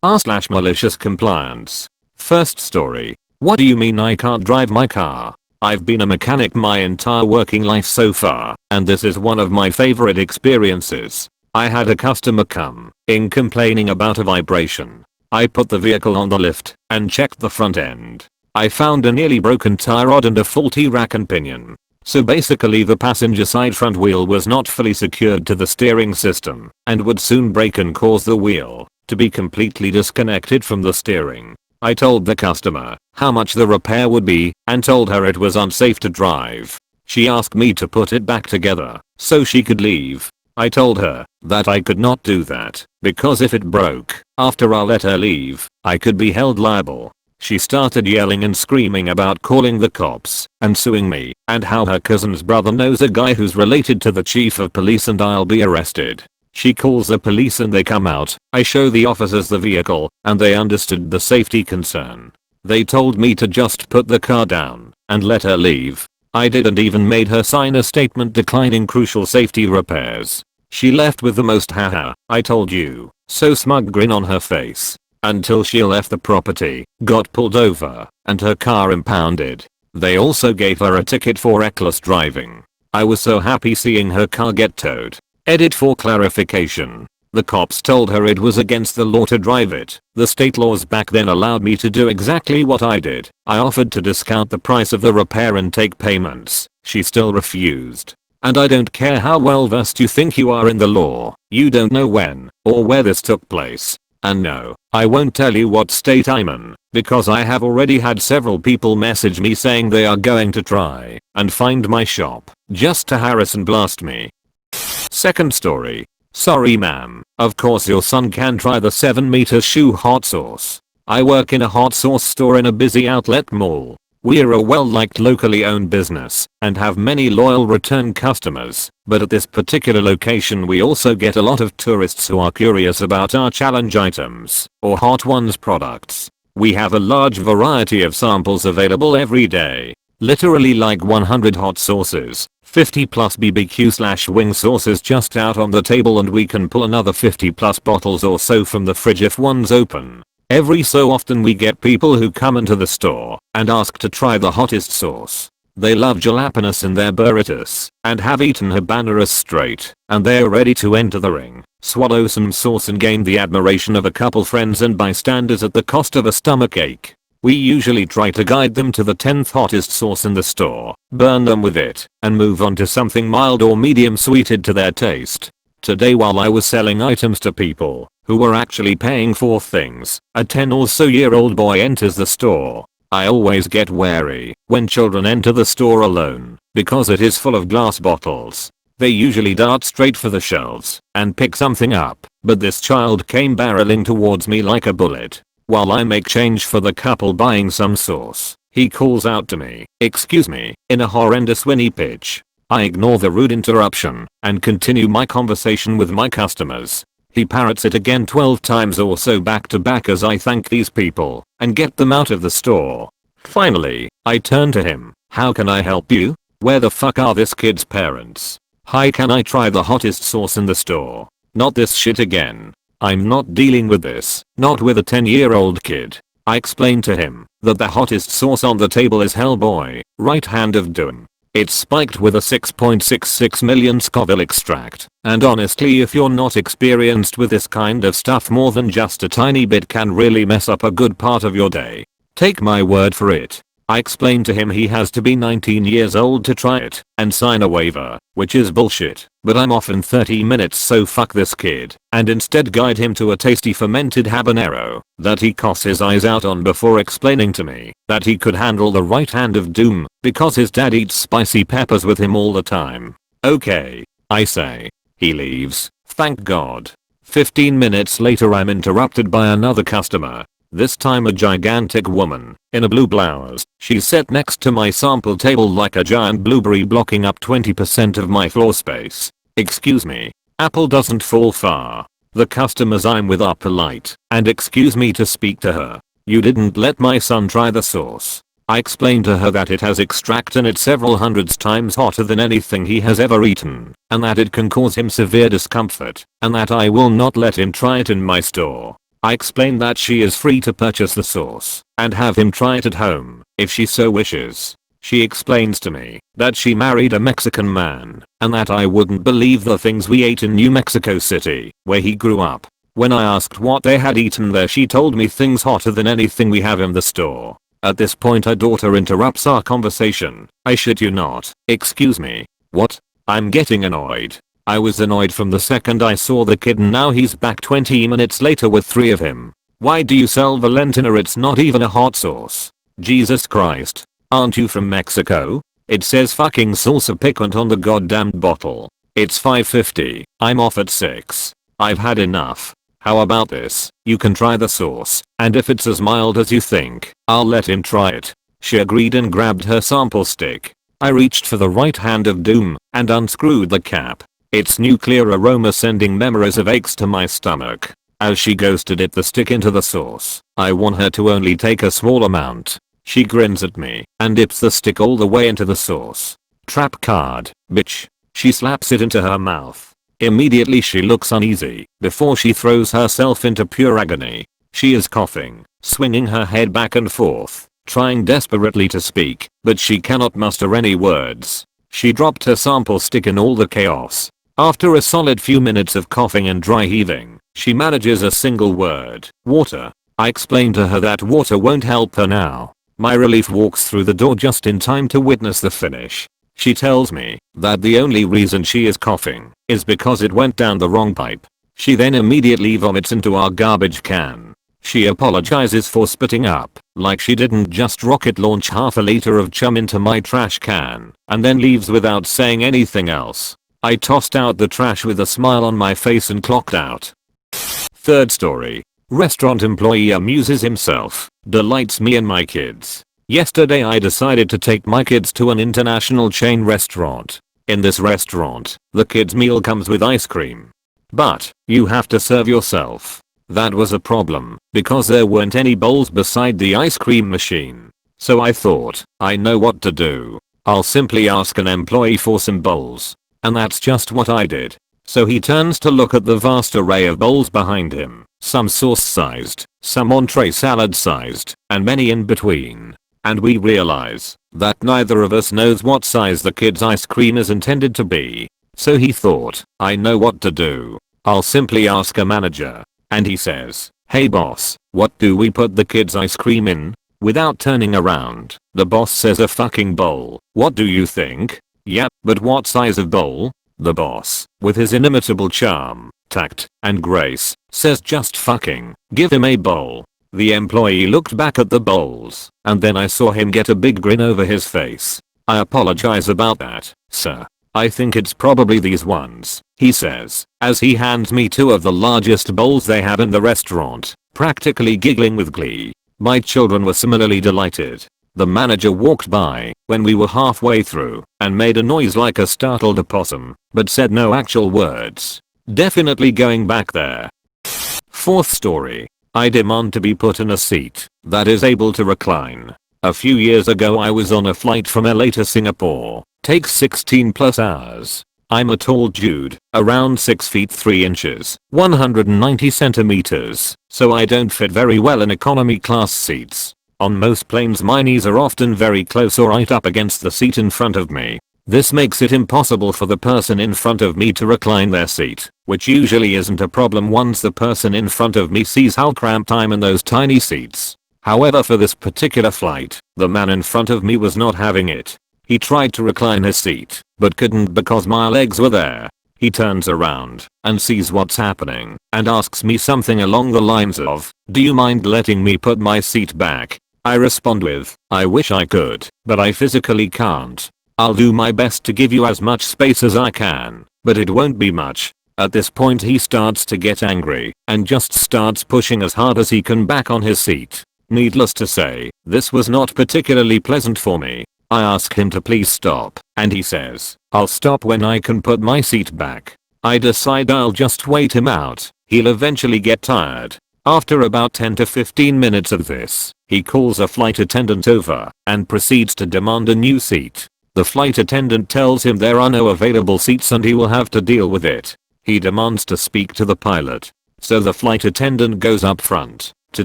r/malicious compliance. First story. What do you mean I can't drive my car? I've been a mechanic my entire working life so far, and this is one of my favorite experiences. I had a customer come in complaining about a vibration. I put the vehicle on the lift and checked the front end. I found a nearly broken tie rod and a faulty rack and pinion. So basically the passenger side front wheel was not fully secured to the steering system and would soon break and cause the wheel to be completely disconnected from the steering. I told the customer how much the repair would be and told her it was unsafe to drive. She asked me to put it back together so she could leave. I told her that I could not do that because if it broke after I let her leave, I could be held liable. She started yelling and screaming about calling the cops and suing me and how her cousin's brother knows a guy who's related to the chief of police and I'll be arrested. She calls the police and they come out. I show the officers the vehicle and they understood the safety concern. They told me to just put the car down and let her leave. I didn't even made her sign a statement declining crucial safety repairs. She left with the most haha, I told you, so smug grin on her face. Until she left the property, got pulled over, and her car impounded. They also gave her a ticket for reckless driving. I was so happy seeing her car get towed. Edit for clarification. The cops told her it was against the law to drive it. The state laws back then allowed me to do exactly what I did. I offered to discount the price of the repair and take payments. She still refused. And I don't care how well versed you think you are in the law, you don't know when or where this took place. And no, I won't tell you what state I'm in, because I have already had several people message me saying they are going to try and find my shop just to harass and blast me. Second story. Sorry ma'am, of course your son can try the 7-meter shoe hot sauce. I work in a hot sauce store in a busy outlet mall. We're a well-liked locally owned business and have many loyal return customers, but at this particular location we also get a lot of tourists who are curious about our challenge items or Hot Ones products. We have a large variety of samples available every day. Literally like 100 hot sauces, 50 plus BBQ/wing sauces just out on the table, and we can pull another 50 plus bottles or so from the fridge if one's open. Every so often we get people who come into the store and ask to try the hottest sauce. They love jalapenos in their burritos and have eaten habaneros straight, and they're ready to enter the ring, swallow some sauce and gain the admiration of a couple friends and bystanders at the cost of a stomachache. We usually try to guide them to the 10th hottest sauce in the store, burn them with it, and move on to something mild or medium sweeted to their taste. Today while I was selling items to people who were actually paying for things, a 10 or so year old boy enters the store. I always get wary when children enter the store alone because it is full of glass bottles. They usually dart straight for the shelves and pick something up, but this child came barreling towards me like a bullet. While I make change for the couple buying some sauce, he calls out to me, "Excuse me," in a horrendous whinny pitch. I ignore the rude interruption and continue my conversation with my customers. He parrots it again 12 times or so back to back as I thank these people and get them out of the store. Finally, I turn to him. "How can I help you? Where the fuck are this kid's parents? Hi, can I try the hottest sauce in the store? Not this shit again. I'm not dealing with this, not with a 10-year-old kid." I explained to him that the hottest sauce on the table is Hellboy, right hand of doom. It's spiked with a 6.66 million Scoville extract, and honestly if you're not experienced with this kind of stuff, more than just a tiny bit can really mess up a good part of your day. Take my word for it. I explained to him he has to be 19 years old to try it and sign a waiver, which is bullshit, but I'm off in 30 minutes so fuck this kid, and instead guide him to a tasty fermented habanero that he coughs his eyes out on before explaining to me that he could handle the right hand of doom because his dad eats spicy peppers with him all the time. Okay, I say. He leaves, thank God. 15 minutes later I'm interrupted by another customer. This time a gigantic woman in a blue blouse. She's set next to my sample table like a giant blueberry, blocking up 20% of my floor space. "Excuse me, apple doesn't fall far." The customers I'm with are polite and excuse me to speak to her. "You didn't let my son try the sauce." I explained to her that it has extract in it several hundreds times hotter than anything he has ever eaten, and that it can cause him severe discomfort, and that I will not let him try it in my store. I explain that she is free to purchase the sauce and have him try it at home if she so wishes. She explains to me that she married a Mexican man and that I wouldn't believe the things we ate in New Mexico City, where he grew up. When I asked what they had eaten there, she told me things hotter than anything we have in the store. At this point her daughter interrupts our conversation. I shit you not. Excuse me. What? I'm getting annoyed. I was annoyed from the second I saw the kid and now he's back 20 minutes later with 3 of him. Why do you sell Valentina? It's not even a hot sauce. Jesus Christ. Aren't you from Mexico? It says fucking salsa picante on the goddamn bottle. It's $5.50. I'm off at 6. I've had enough. How about this? You can try the sauce, and if it's as mild as you think, I'll let him try it. She agreed and grabbed her sample stick. I reached for the right hand of doom and unscrewed the cap. Its nuclear aroma sending memories of aches to my stomach. As she goes to dip the stick into the sauce, I want her to only take a small amount. She grins at me and dips the stick all the way into the sauce. Trap card, bitch. She slaps it into her mouth. Immediately she looks uneasy before she throws herself into pure agony. She is coughing, swinging her head back and forth, trying desperately to speak, but she cannot muster any words. She dropped her sample stick in all the chaos. After a solid few minutes of coughing and dry heaving, she manages a single word, water. I explain to her that water won't help her now. My relief walks through the door just in time to witness the finish. She tells me that the only reason she is coughing is because it went down the wrong pipe. She then immediately vomits into our garbage can. She apologizes for spitting up, like she didn't just rocket launch half a liter of chum into my trash can, and then leaves without saying anything else. I tossed out the trash with a smile on my face and clocked out. Third story. Restaurant employee amuses himself, delights me and my kids. Yesterday I decided to take my kids to an international chain restaurant. In this restaurant, the kids' meal comes with ice cream. But, you have to serve yourself. That was a problem, because there weren't any bowls beside the ice cream machine. So I thought, I know what to do. I'll simply ask an employee for some bowls. And that's just what I did. So he turns to look at the vast array of bowls behind him, some sauce sized, some entree salad sized, and many in between. And we realize that neither of us knows what size the kids' ice cream is intended to be. So he thought, I know what to do. I'll simply ask a manager. And he says, hey boss, what do we put the kids' ice cream in? Without turning around, the boss says a fucking bowl. What do you think? Yep, but what size of bowl? The boss, with his inimitable charm, tact, and grace, says just fucking give him a bowl. The employee looked back at the bowls, and then I saw him get a big grin over his face. I apologize about that, sir. I think it's probably these ones, he says, as he hands me 2 of the largest bowls they have in the restaurant, practically giggling with glee. My children were similarly delighted. The manager walked by when we were halfway through and made a noise like a startled opossum, but said no actual words. Definitely going back there. Fourth story. I demand to be put in a seat that is able to recline. A few years ago I was on a flight from LA to Singapore. Takes 16 plus hours. I'm a tall dude, around 6 feet 3 inches, 190 centimeters, so I don't fit very well in economy class seats. On most planes my knees are often very close or right up against the seat in front of me. This makes it impossible for the person in front of me to recline their seat, which usually isn't a problem once the person in front of me sees how cramped I'm in those tiny seats. However, for this particular flight, the man in front of me was not having it. He tried to recline his seat, but couldn't because my legs were there. He turns around and sees what's happening and asks me something along the lines of, do you mind letting me put my seat back? I respond with, I wish I could, but I physically can't. I'll do my best to give you as much space as I can, but it won't be much. At this point he starts to get angry and just starts pushing as hard as he can back on his seat. Needless to say, this was not particularly pleasant for me. I ask him to please stop, and he says, I'll stop when I can put my seat back. I decide I'll just wait him out. He'll eventually get tired. After about 10 to 15 minutes of this, he calls a flight attendant over and proceeds to demand a new seat. The flight attendant tells him there are no available seats and he will have to deal with it. He demands to speak to the pilot. So the flight attendant goes up front to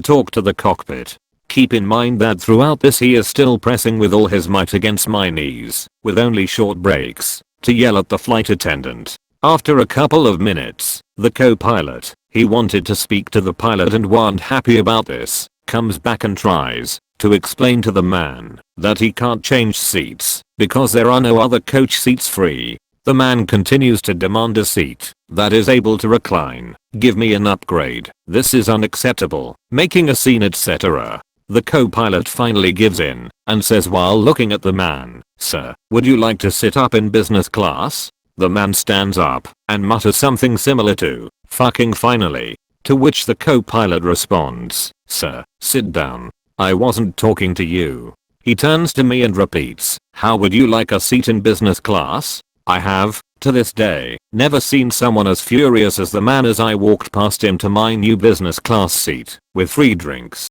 talk to the cockpit. Keep in mind that throughout this he is still pressing with all his might against my knees, with only short breaks, to yell at the flight attendant. After a couple of minutes, the co-pilot, he wanted to speak to the pilot and wasn't happy about this, comes back and tries to explain to the man that he can't change seats because there are no other coach seats free. The man continues to demand a seat that is able to recline. Give me an upgrade. This is unacceptable. Making a scene, etc. The co-pilot finally gives in and says while looking at the man, "Sir, would you like to sit up in business class?" The man stands up and mutters something similar to, "Fucking finally." To which the co-pilot responds, "Sir, sit down. I wasn't talking to you." He turns to me and repeats, "How would you like a seat in business class?" I have, to this day, never seen someone as furious as the man as I walked past him to my new business class seat, with free drinks.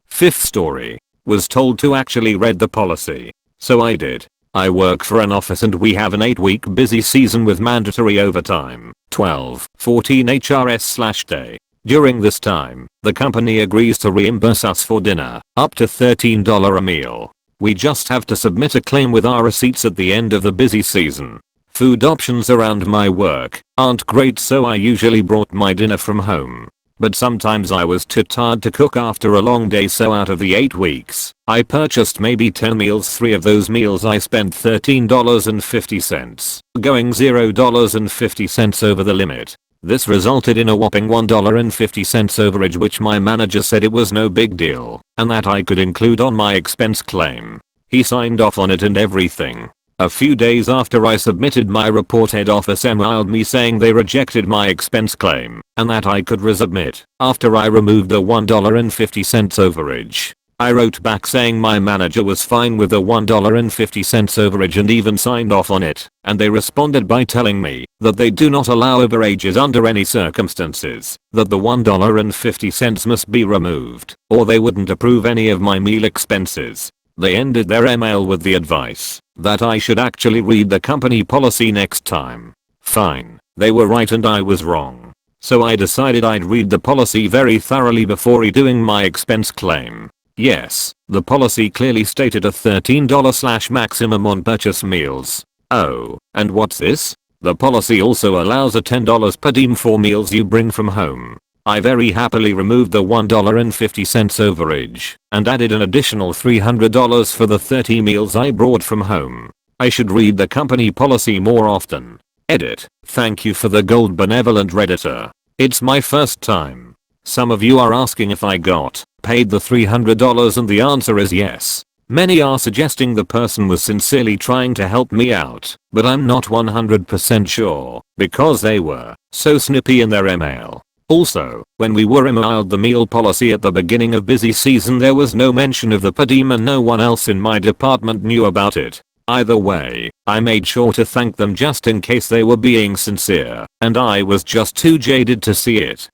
Fifth story. Was told to actually read the policy. So I did. I work for an office and we have an 8-week busy season with mandatory overtime, 12-14 HRS/day. During this time, the company agrees to reimburse us for dinner, up to $13 a meal. We just have to submit a claim with our receipts at the end of the busy season. Food options around my work aren't great, so I usually brought my dinner from home. But sometimes I was too tired to cook after a long day, so out of the 8 weeks, I purchased maybe 10 meals. 3 of those meals I spent $13.50, going $0.50 over the limit. This resulted in a whopping $1.50 overage, which my manager said it was no big deal and that I could include on my expense claim. He signed off on it and everything. A few days after I submitted my report, head office emailed me saying they rejected my expense claim and that I could resubmit after I removed the $1.50 overage. I wrote back saying my manager was fine with the $1.50 overage and even signed off on it, and they responded by telling me that they do not allow overages under any circumstances, that the $1.50 must be removed, or they wouldn't approve any of my meal expenses. They ended their email with the advice that I should actually read the company policy next time. Fine, they were right and I was wrong. So I decided I'd read the policy very thoroughly before doing my expense claim. Yes, the policy clearly stated a $13 maximum on purchase meals. Oh, and what's this? The policy also allows a $10 per diem for meals you bring from home. I very happily removed the $1.50 overage and added an additional $300 for the 30 meals I brought from home. I should read the company policy more often. Edit. Thank you for the gold, benevolent Redditor. It's my first time. Some of you are asking if I got paid the $300, and the answer is yes. Many are suggesting the person was sincerely trying to help me out, but I'm not 100% sure because they were so snippy in their email. Also, when we were emailed the meal policy at the beginning of busy season, there was no mention of the per diem and no one else in my department knew about it. Either way, I made sure to thank them just in case they were being sincere, and I was just too jaded to see it.